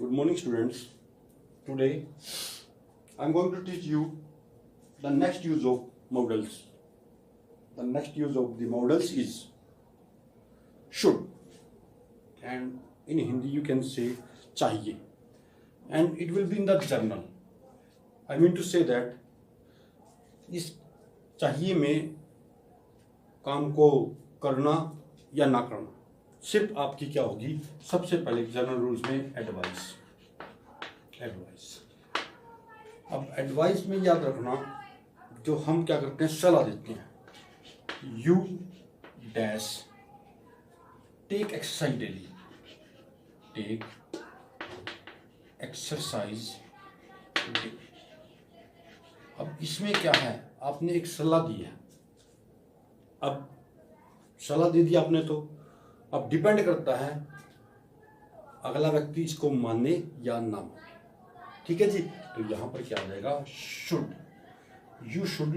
Good morning, students. Today I am going to teach you the next use of modals. The next use of the modals is should, and in Hindi you can say चाहिए, and it will be in the journal. I mean to say that इस चाहिए में काम को करना या ना करना सिर्फ आपकी क्या होगी, सबसे पहले जनरल रूल्स में एडवाइस। अब एडवाइस में याद रखना, जो हम क्या करते हैं सलाह देते हैं, you dash take exercise daily, take exercise daily. अब इसमें क्या है, आपने एक सलाह दी है, अब सलाह दे दी आपने तो अब डिपेंड करता है अगला व्यक्ति इसको माने या ना माने। ठीक है जी, तो यहाँ पर क्या आ जाएगा, should. You should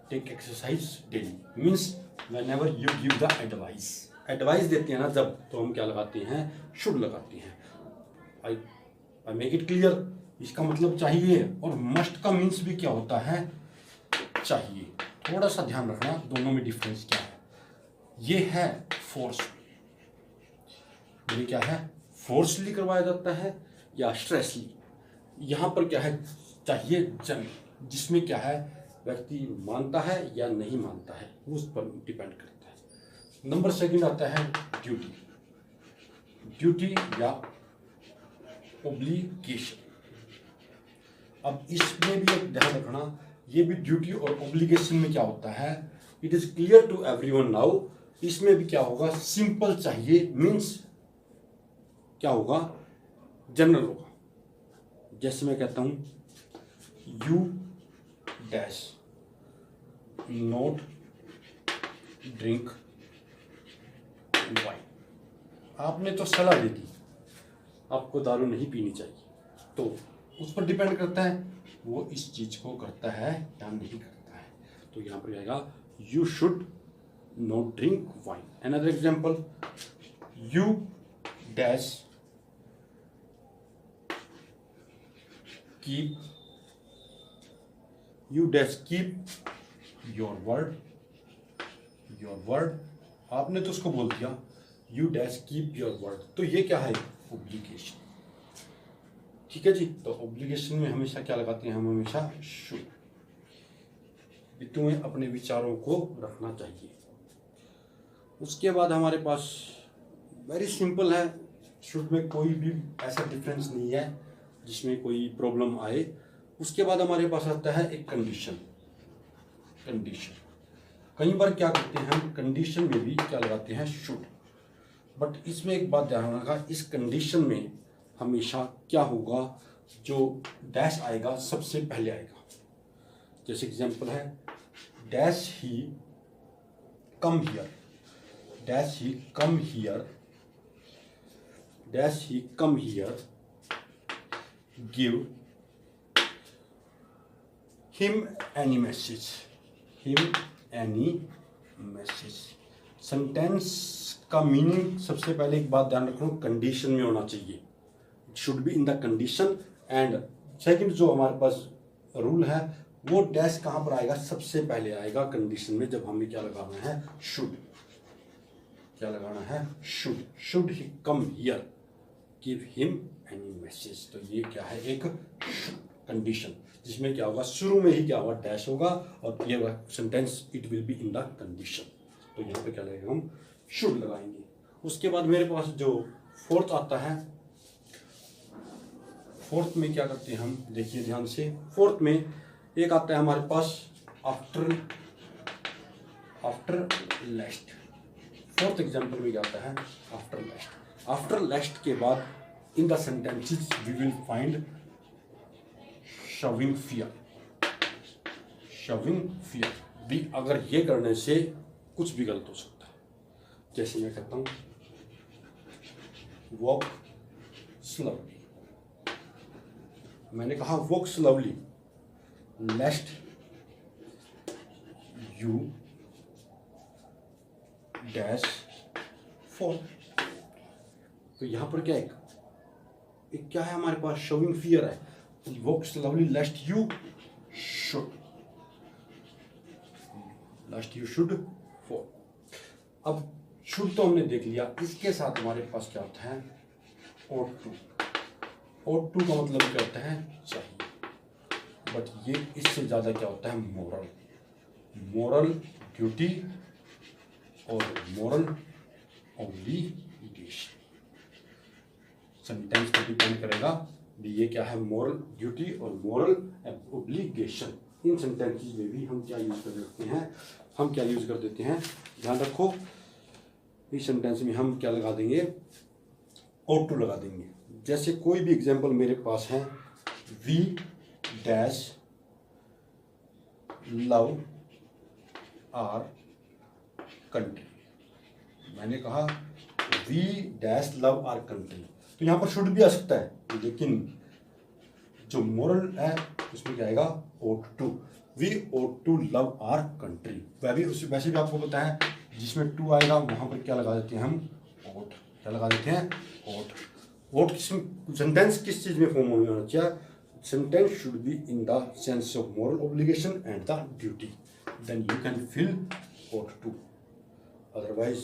take exercise daily means whenever you give the advice. Advice देते हैं ना जब, तो हम क्या लगाते हैं, शुड लगाते हैं। आई मेक इट क्लियर, इसका मतलब चाहिए, और मस्ट का मीन्स भी क्या होता है, चाहिए। थोड़ा सा ध्यान रखना दोनों में डिफरेंस क्या है। ये है फोर्स, ये क्या है, फोर्सली करवाया जाता है या स्ट्रेसली। यहाँ पर क्या है, चाहिए जंग, जिसमें क्या है व्यक्ति मानता है या नहीं मानता है, उस पर डिपेंड करता है। नंबर सेकंड आता है ड्यूटी। ड्यूटी या ओब्लिगेशन। अब इसमें भी एक ध्यान रखना, ये भी ड्यूटी और ओब्लिगेशन में क्या होता है, it is clear to everyone now. इसमें भी क्या होगा, सिंपल चाहिए मीन्स क्या होगा, जनरल होगा। जैसे मैं कहता हूं you dash not drink wine. आपने तो सलाह दे दी आपको दारू नहीं पीनी चाहिए, तो उस पर डिपेंड करता है वो इस चीज को करता है या नहीं करता है। तो यहां पर आएगा you should not drink wine. Another example, you dash keep, you dash keep your word. आपने तो उसको बोल दिया you dash keep your word, तो ये क्या है, ओब्लिगेशन। ठीक है जी, तो ओब्लिगेशन में हमेशा क्या लगाते हैं हम, हमेशा शुड। तुम्हें अपने विचारों को रखना चाहिए। उसके बाद हमारे पास वेरी सिंपल है, शुड में कोई भी ऐसा डिफरेंस नहीं है जिसमें कोई प्रॉब्लम आए। उसके बाद हमारे पास आता है एक कंडीशन। कई बार क्या करते हैं हम, कंडीशन में भी क्या लगाते हैं, शुड। बट इसमें एक बात ध्यान रखना, इस कंडीशन में हमेशा क्या होगा, जो डैश आएगा सबसे पहले आएगा। जैसे एग्जांपल है, dash he come here, dash he come here, dash he come here, give him any message, him any message. Sentence का मीनिंग सबसे पहले एक बात ध्यान रखो, कंडीशन में होना चाहिए, it should be in the condition. And second जो हमारे पास रूल है, वो डैश कहां पर आएगा, सबसे पहले आएगा कंडीशन में, जब हमें क्या लगाना है, शुड। क्या लगाना है, should. Should he come here, give him any message. तो ये क्या है, एक कंडीशन, जिसमें क्या होगा, शुरू में ही क्या होगा, डैश होगा, और ये sentence it will be in the condition. तो यहाँ पे क्या लगेगा, हम शुड लगाएंगे। उसके बाद मेरे पास जो फोर्थ आता है, फोर्थ में क्या करते हैं हम, देखिए ध्यान से। फोर्थ में एक आता है हमारे पास आफ्टर लेस्ट। फोर्थ एग्जांपल में क्या आता है, आफ्टर लेस्ट। आफ्टर लेस्ट के बाद in the sentences we will find showing fear. भी अगर ये करने से कुछ भी गलत हो सकता है। जैसे मैं कहता हूं वॉक स्लोली, मैंने कहा walk slowly, लेस्ट you dash fall. तो यहां पर क्या है, एक क्या है हमारे पास, शोइंग फियर है, वो lovely लेस्ट you should, लेस्ट you should fall. अब शुड तो हमने देख लिया, इसके साथ हमारे पास क्या होता है, ought to। ought to का मतलब क्या होता है, चाहिए, बट ये इससे ज्यादा क्या होता है, मोरल। मोरल ड्यूटी और मोरल ऑब्लिगेशन। सेंटेंस पर डिपेंड करेगा भी ये क्या है, मोरल ड्यूटी और मोरल ऑब्लिगेशन। इन सेंटेंसेस में भी हम क्या यूज कर देते हैं, हम क्या यूज कर देते हैं, ध्यान रखो, इस सेंटेंस में हम क्या लगा देंगे, ought to लगा देंगे। जैसे कोई भी एग्जांपल मेरे पास है, we dash love our country. मैंने कहा we dash love our country, तो यहाँ पर शुड भी आ सकता है, लेकिन जो मोरल है उसमें क्या आएगा, ought to। We ought to love our country. वैसे भी आपको पता है, जिसमें टू आएगा वहां पर क्या लगा देते हैं हम, ought। क्या लगा देते हैं, ought। ought सेंटेंस किस चीज में फॉर्म होना चाहिए, sentence should be in the sense of moral obligation and the duty, then you can fill ought to, otherwise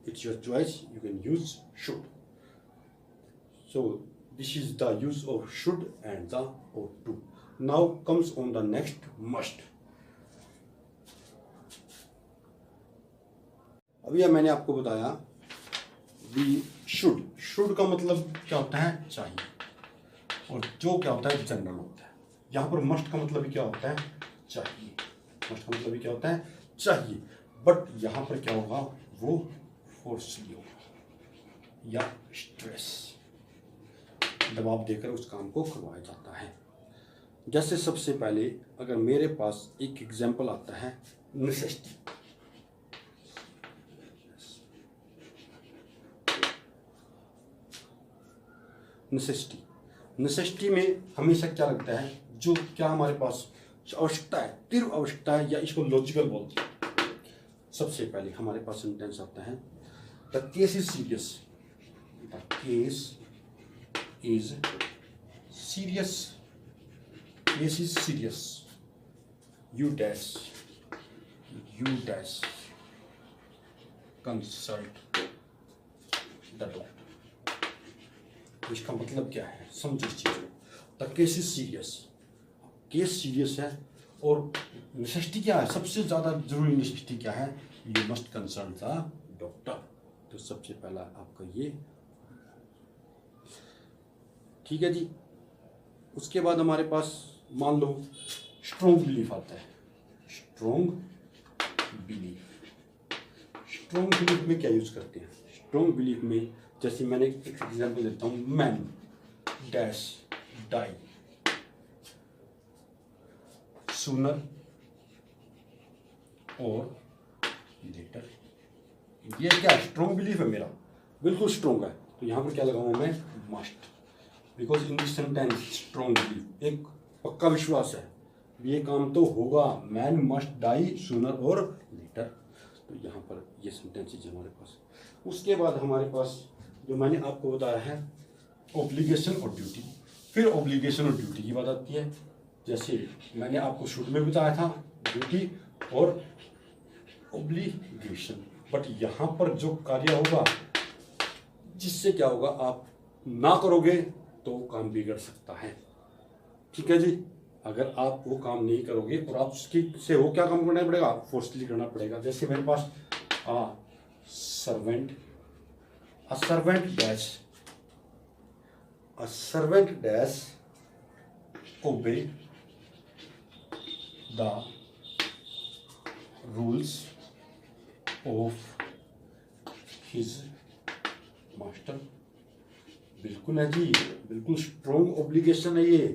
it's your choice, you can use should। so this is the use of should and the ought to। now comes on the next must। अभी मैंने आपको बताया we should का मतलब क्या होता है, चाहिए, और जो क्या होता है, जनरल होता है। यहाँ पर मस्ट का मतलब भी क्या होता है, चाहिए। मस्ट का मतलब भी क्या होता है, चाहिए, बट यहाँ पर क्या होगा, वो फोर्सली होगा या स्ट्रेस, दबाव देकर उस काम को करवाया जाता है। जैसे सबसे पहले अगर मेरे पास एक एग्जाम्पल आता है, नेसेसिटी। नेसेसिटी में हमेशा क्या लगता है, जो क्या हमारे पास आवश्यकता है, तीव्र आवश्यकता है, या इसको लॉजिकल बोलते हैं। सबसे पहले हमारे पास सेंटेंस आता है, the case is serious. The case is serious, case is serious, you dash consult the doctor. इसका मतलब क्या है, समझो इस चीज को। The case is serious, case serious है, और नेसेसिटी क्या है, सबसे ज्यादा जरूरी नेसेसिटी क्या है, you must consult the doctor. तो सबसे पहला आपका ये, ठीक है जी। उसके बाद हमारे पास मान लो स्ट्रोंग बिलीफ आता है। स्ट्रोंग बिलीफ में क्या यूज करते हैं, स्ट्रोंग बिलीफ में जैसे मैंने एक एग्जांपल देता हूँ, मैन डैश डाई सूनर और लेटर। ये क्या स्ट्रोंग बिलीफ है मेरा, बिल्कुल स्ट्रोंग है, तो यहाँ पर क्या लगाऊंगा मैं, must, because in this sentence strong belief, एक पक्का विश्वास है, ये काम तो होगा, मैन मस्ट डाई सूनर और लेटर। तो यहाँ पर ये सेंटेंसेज हमारे पास। उसके बाद हमारे पास जो मैंने आपको बताया है, ऑब्लिगेशन और ड्यूटी। फिर ऑब्लिगेशन और ड्यूटी की बात आती है। जैसे मैंने आपको शुरू में बताया था, ड्यूटी और ऑब्लिगेशन, बट यहाँ पर जो कार्य होगा, जिससे क्या होगा, आप ना करोगे तो काम बिगड़ सकता है, ठीक है जी। अगर आप वो काम नहीं करोगे और आप उसकी से वो क्या काम करना पड़ेगा, फोर्सली करना पड़ेगा। जैसे मेरे पास a servant dash obey the rules of his master। बिल्कुल है जी, बिल्कुल स्ट्रॉन्ग ऑब्लिगेशन है ये।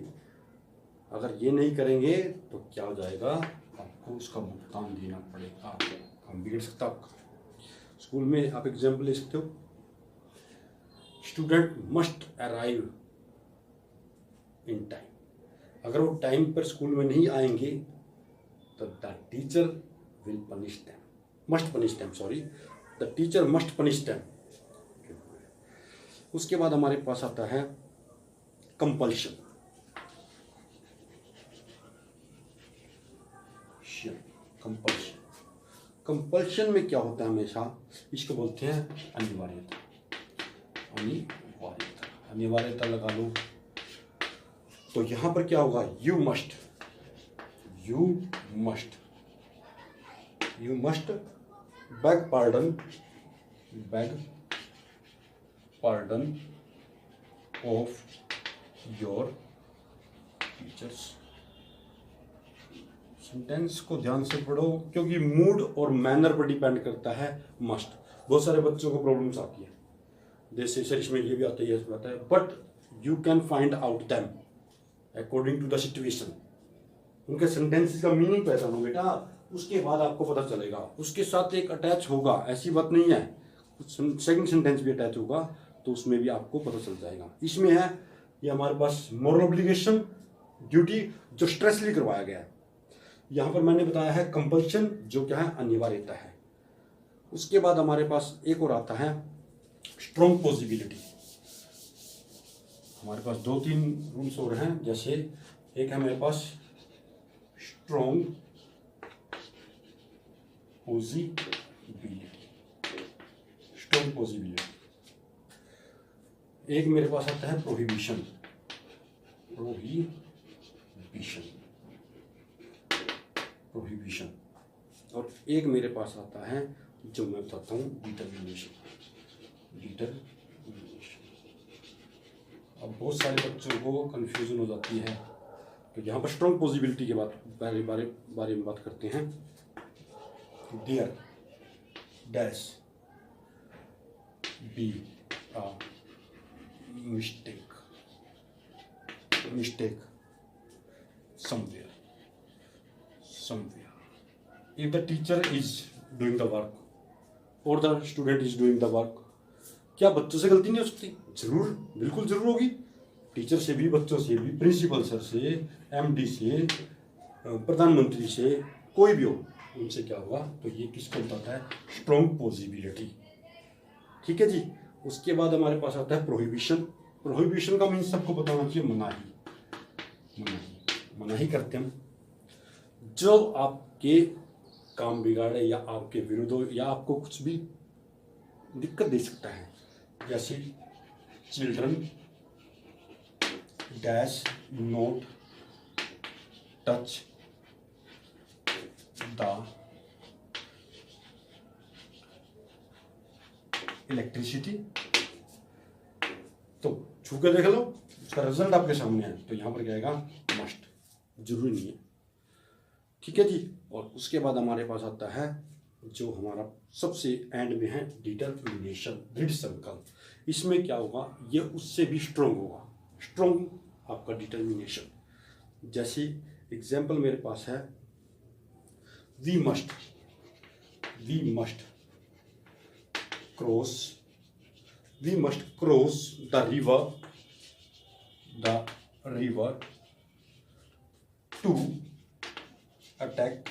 अगर ये नहीं करेंगे तो क्या हो जाएगा, आपको उसका भुगतान देना पड़ेगा, काम बिगड़ सकता है आपका। स्कूल में आप एग्जाम्पल ले सकते हो, student must arrive in time. अगर वो टाइम पर स्कूल में नहीं आएंगे तो the teacher will punish them, must punish them, sorry, the teacher must punish them. उसके बाद हमारे पास आता है कंपल्शन। कंपल्शन, कंपल्शन में क्या होता है हमेशा, इसको बोलते हैं अनिवार्यता। अनिवार्यता, अनिवार्यता लगा लो। तो यहां पर क्या होगा, you must, you must, you must beg pardon, beg pardon of your teachers। Sentence को ध्यान से पढ़ो क्योंकि मूड और मैनर पर डिपेंड करता है मस्ट। बहुत सारे बच्चों को प्रॉब्लम्स आती है, जैसे सर इसमें ये भी आता है, ये भी आता है, but you can find out them according to the situation. उनके सेंटेंसेस का मीनिंग पहचानो बेटा, उसके बाद आपको पता चलेगा। उसके साथ एक अटैच होगा, ऐसी बात नहीं है, सेकंड सेंटेंस भी अटैच होगा तो उसमें भी आपको पता चल जाएगा। इसमें है ये हमारे पास मोरल ऑब्लिगेशन, ड्यूटी, जो स्ट्रेसली करवाया गया है। यहाँ पर मैंने बताया है कंपल्शन, जो क्या है, अनिवार्यता है। उसके बाद हमारे पास एक और आता है स्ट्रॉन्ग पॉसिबिलिटी। हमारे पास 2-3 रूल्स और हैं, जैसे एक है हमारे पास स्ट्रॉन्ग पॉसिबिलिटी, स्ट्रॉन्ग पॉसिबिलिटी। एक मेरे पास आता है प्रोहिबिशन, प्रोहिबिशन, प्रोहिबिशन। और एक मेरे पास आता है जो मैं बताता हूँ डिटर्मिनेशन, डिटर्मिनेशन। अब बहुत सारे बच्चों को कंफ्यूजन हो जाती है, तो यहाँ पर स्ट्रॉन्ग पॉसिबिलिटी के बारे में बात करते हैं। There dash be a mistake somewhere if the teacher is doing the work or the student is doing the work। क्या बच्चों से गलती नहीं हो सकती? जरूर, बिल्कुल जरूर होगी। टीचर से भी, बच्चों से भी, प्रिंसिपल सर से, एमडी से, प्रधानमंत्री से, कोई भी हो, उनसे क्या हुआ, तो ये किसको बताता है, स्ट्रॉन्ग पॉसिबिलिटी। ठीक है जी। उसके बाद हमारे पास आता है प्रोहिबिशन। प्रोहिबिशन का मीन सबको पता होना चाहिए, मनाही, मनाही, मनाही करते हम जो आपके काम बिगाड़े या आपके विरुद्ध हो या आपको कुछ भी दिक्कत दे सकता है। जैसे children dash note touch the electricity. तो छू के देख लो, उसका रिजल्ट आपके सामने है, तो यहां पर क्या आएगा, मस्ट, जरूरी नहीं है। ठीक है जी। और उसके बाद हमारे पास आता है जो हमारा सबसे एंड में है डिटर्मिनेशन, दृढ़ संकल्प। इसमें क्या होगा, ये उससे भी स्ट्रोंग होगा, स्ट्रोंग आपका डिटर्मिनेशन। जैसे एग्जाम्पल मेरे पास है, we must cross the river to attack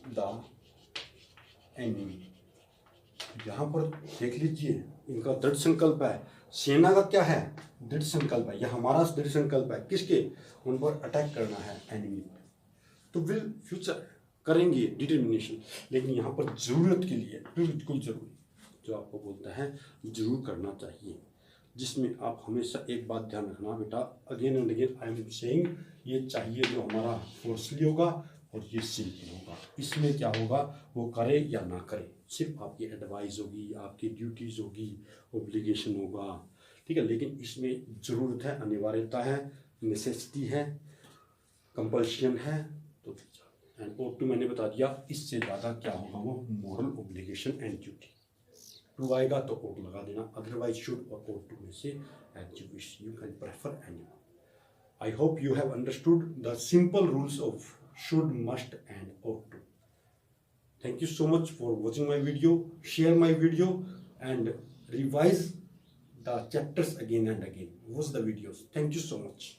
the enemy. यहाँ पर देख लीजिए, इनका दृढ़ संकल्प है। सेना का क्या है, दृढ़ संकल्प है। यह हमारा दृढ़ संकल्प है, किसके, उन पर अटैक करना है, एनिमी। तो विल फ्यूचर करेंगे डिटर्मिनेशन, लेकिन यहाँ पर जरूरत के लिए बिल्कुल जरूरी, जो आपको बोलता है जरूर करना चाहिए, जिसमें आप हमेशा एक बात ध्यान रखना बेटा, again and again I am saying, ये चाहिए जो हमारा फोर्सली होगा और ये सिंपल होगा। इसमें क्या होगा, वो करे या ना करे, सिर्फ आपकी एडवाइस होगी, आपकी ड्यूटीज होगी, ओब्लिगेशन होगा, ठीक है। लेकिन इसमें ज़रूरत है, अनिवार्यता है, नेसेसिटी है, कंपल्शन है। तो एंड और टू मैंने बता दिया, इससे ज़्यादा क्या होगा, वो moral obligation and duty. To आएगा तो और लगा देना, अदरवाइज शुड और टू में से as you wish, you can prefer anyone. I hope you have understood the simple rules of should, must and ought to. Thank you so much for watching my video. Share my video and revise the chapters again and again. Watch the videos. Thank you so much.